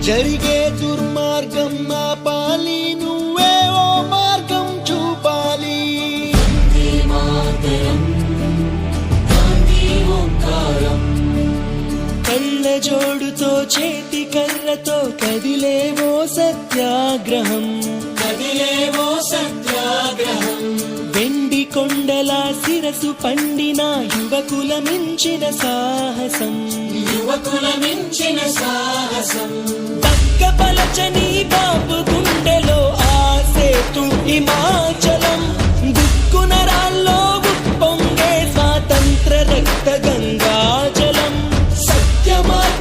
జరిగే దుర్మార్గం ఆపాలి, నువ్వే ఓ మార్గం చూపాలి. కళ్ళ జోడుతో చేతి కర్రతో కదిలేవో సత్యాగ్రహం, కదిలేవో సత్యాగ్రహం. వెండి కొండల శిరసు పండిన యువకుల మించిన సాహసం, యువకుల మించిన సాహసం. పక్క పలచని బాబు గుండెలో ఆసేతు ఇమా